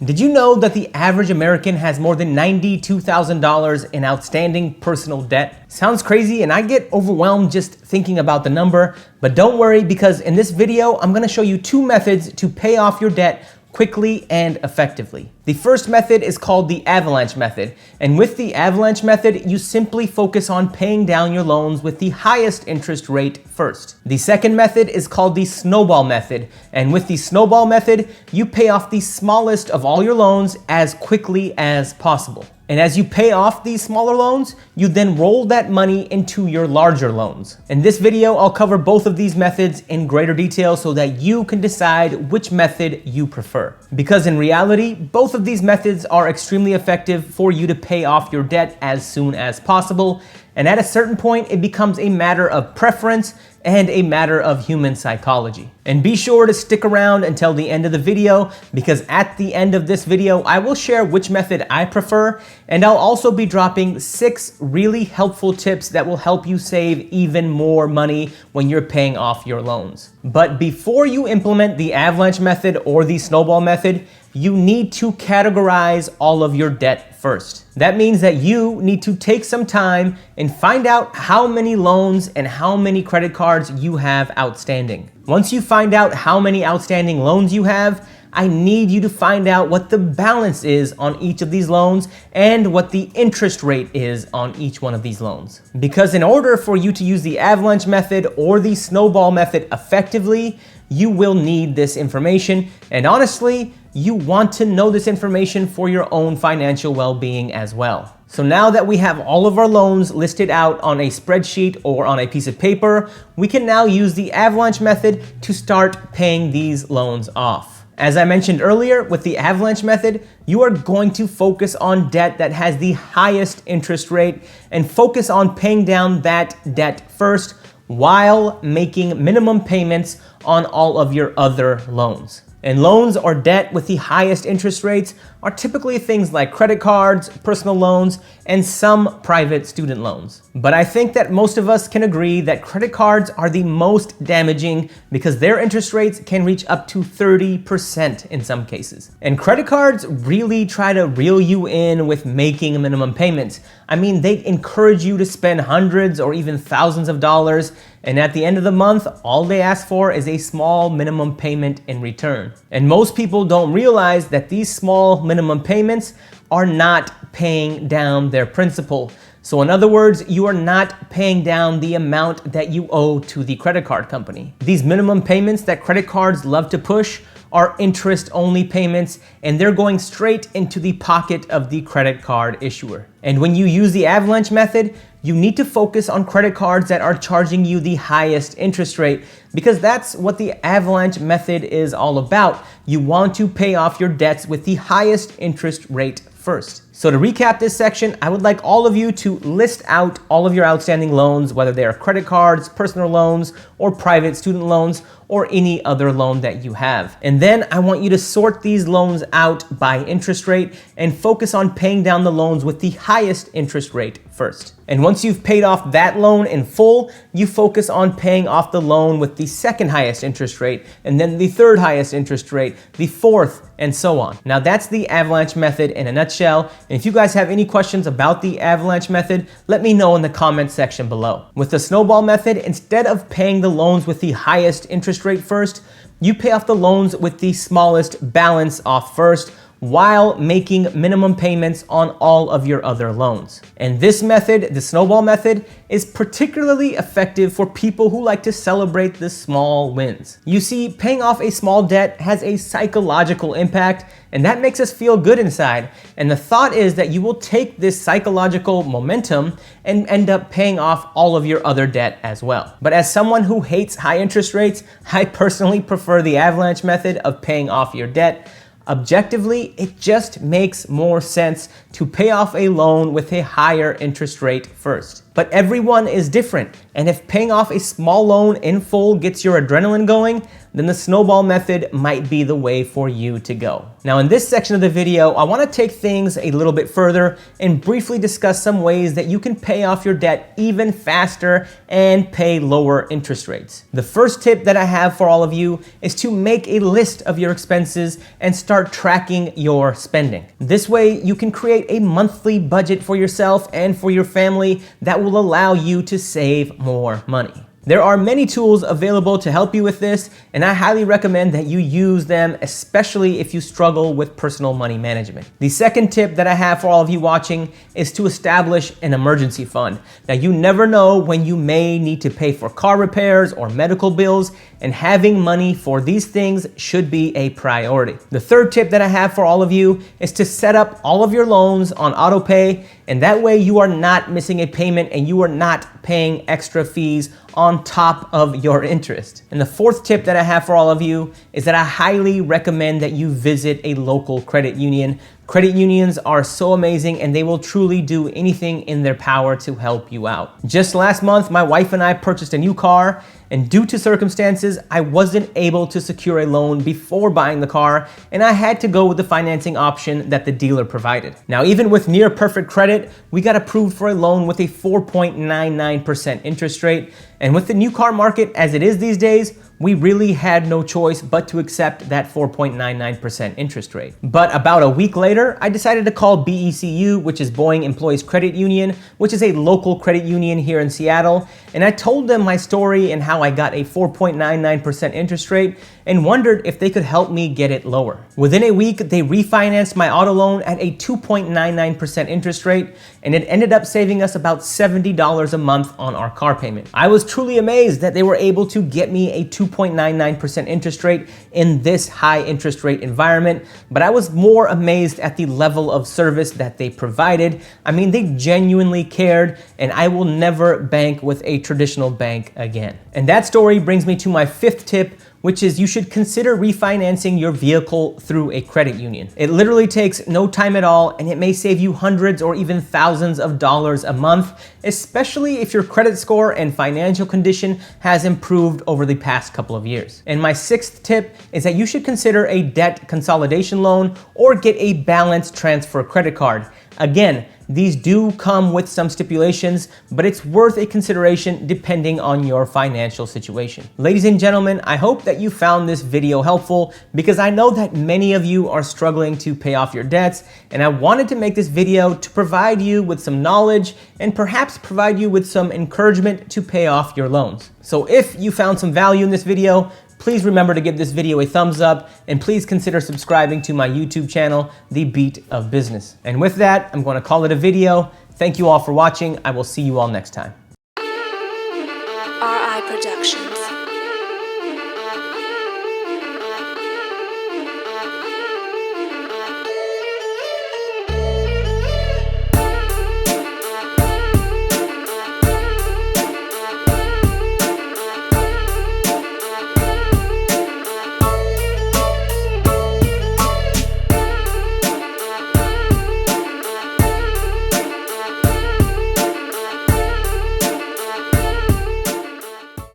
Did you know that the average American has more than $92,000 in outstanding personal debt? Sounds crazy, and I get overwhelmed just thinking about the number, but don't worry, because in this video, I'm gonna show you two methods to pay off your debt quickly and effectively. The first method is called the Avalanche method, and with the Avalanche method, you simply focus on paying down your loans with the highest interest rate first. The second method is called the Snowball method, and with the Snowball method, you pay off the smallest of all your loans as quickly as possible. And as you pay off these smaller loans, you then roll that money into your larger loans. In this video, I'll cover both of these methods in greater detail so that you can decide which method you prefer. Because in reality, both of these methods are extremely effective for you to pay off your debt as soon as possible. And at a certain point, it becomes a matter of preference and a matter of human psychology. And be sure to stick around until the end of the video, because at the end of this video, I will share which method I prefer, and I'll also be dropping 6 really helpful tips that will help you save even more money when you're paying off your loans. But before you implement the Avalanche method or the Snowball method, you need to categorize all of your debt first. That means that you need to take some time and find out how many loans and how many credit cards you have outstanding. Once you find out how many outstanding loans you have, I need you to find out what the balance is on each of these loans and what the interest rate is on each one of these loans. Because in order for you to use the Avalanche method or the Snowball method effectively, you will need this information, and honestly, you want to know this information for your own financial well-being as well. So now that we have all of our loans listed out on a spreadsheet or on a piece of paper, we can now use the Avalanche method to start paying these loans off. As I mentioned earlier, with the Avalanche method, you are going to focus on debt that has the highest interest rate and focus on paying down that debt first while making minimum payments on all of your other loans. And loans or debt with the highest interest rates are typically things like credit cards, personal loans, and some private student loans. But I think that most of us can agree that credit cards are the most damaging because their interest rates can reach up to 30% in some cases. And credit cards really try to reel you in with making minimum payments. I mean, they encourage you to spend hundreds or even thousands of dollars, and at the end of the month, all they ask for is a small minimum payment in return. And most people don't realize that these small minimum payments are not paying down their principal. So in other words, you are not paying down the amount that you owe to the credit card company. These minimum payments that credit cards love to push are interest-only payments, and they're going straight into the pocket of the credit card issuer. And when you use the Avalanche method, you need to focus on credit cards that are charging you the highest interest rate, because that's what the Avalanche method is all about. You want to pay off your debts with the highest interest rate first. So to recap this section, I would like all of you to list out all of your outstanding loans, whether they are credit cards, personal loans, or private student loans, or any other loan that you have. And then I want you to sort these loans out by interest rate and focus on paying down the loans with the highest interest rate first. And once you've paid off that loan in full, you focus on paying off the loan with the second highest interest rate, and then the third highest interest rate, the fourth, and so on. Now that's the Avalanche method in a nutshell. And if you guys have any questions about the Avalanche method, let me know in the comment section below. With the Snowball method, instead of paying the loans with the highest interest rate first, you pay off the loans with the smallest balance off first, while making minimum payments on all of your other loans. And this method, the Snowball method, is particularly effective for people who like to celebrate the small wins. You see, paying off a small debt has a psychological impact, and that makes us feel good inside. And the thought is that you will take this psychological momentum and end up paying off all of your other debt as well. But as someone who hates high interest rates, I personally prefer the Avalanche method of paying off your debt. Objectively, it just makes more sense to pay off a loan with a higher interest rate first. But everyone is different, and if paying off a small loan in full gets your adrenaline going, then the Snowball method might be the way for you to go. Now in this section of the video, I want to take things a little bit further and briefly discuss some ways that you can pay off your debt even faster and pay lower interest rates. The first tip that I have for all of you is to make a list of your expenses and start tracking your spending. This way you can create a monthly budget for yourself and for your family that will allow you to save more money. There are many tools available to help you with this, and I highly recommend that you use them, especially if you struggle with personal money management. The second tip that I have for all of you watching is to establish an emergency fund. Now, you never know when you may need to pay for car repairs or medical bills, and having money for these things should be a priority. The third tip that I have for all of you is to set up all of your loans on auto pay, and that way you are not missing a payment and you are not paying extra fees on top of your interest. And the fourth tip that I have for all of you is that I highly recommend that you visit a local credit union. Credit unions are so amazing and they will truly do anything in their power to help you out. Just last month, my wife and I purchased a new car, and due to circumstances, I wasn't able to secure a loan before buying the car, and I had to go with the financing option that the dealer provided. Now, even with near perfect credit, we got approved for a loan with a 4.99% interest rate. And with the new car market as it is these days, we really had no choice but to accept that 4.99% interest rate. But about a week later, I decided to call BECU, which is Boeing Employees Credit Union, which is a local credit union here in Seattle. And I told them my story and how I got a 4.99% interest rate and wondered if they could help me get it lower. Within a week, they refinanced my auto loan at a 2.99% interest rate, and it ended up saving us about $70 a month on our car payment. I was truly amazed that they were able to get me a 2.99% interest rate in this high interest rate environment, but I was more amazed at the level of service that they provided. I mean, they genuinely cared, and I will never bank with a traditional bank again. And that story brings me to my fifth tip, which is you should consider refinancing your vehicle through a credit union. It literally takes no time at all, and it may save you hundreds or even thousands of dollars a month, especially if your credit score and financial condition has improved over the past couple of years. And my sixth tip is that you should consider a debt consolidation loan or get a balance transfer credit card. Again, these do come with some stipulations, but it's worth a consideration depending on your financial situation. Ladies and gentlemen, I hope that you found this video helpful because I know that many of you are struggling to pay off your debts, and I wanted to make this video to provide you with some knowledge and perhaps provide you with some encouragement to pay off your loans. So if you found some value in this video, please remember to give this video a thumbs up, and please consider subscribing to my YouTube channel, The Beat of Business. And with that, I'm going to call it a video. Thank you all for watching. I will see you all next time. RI Production.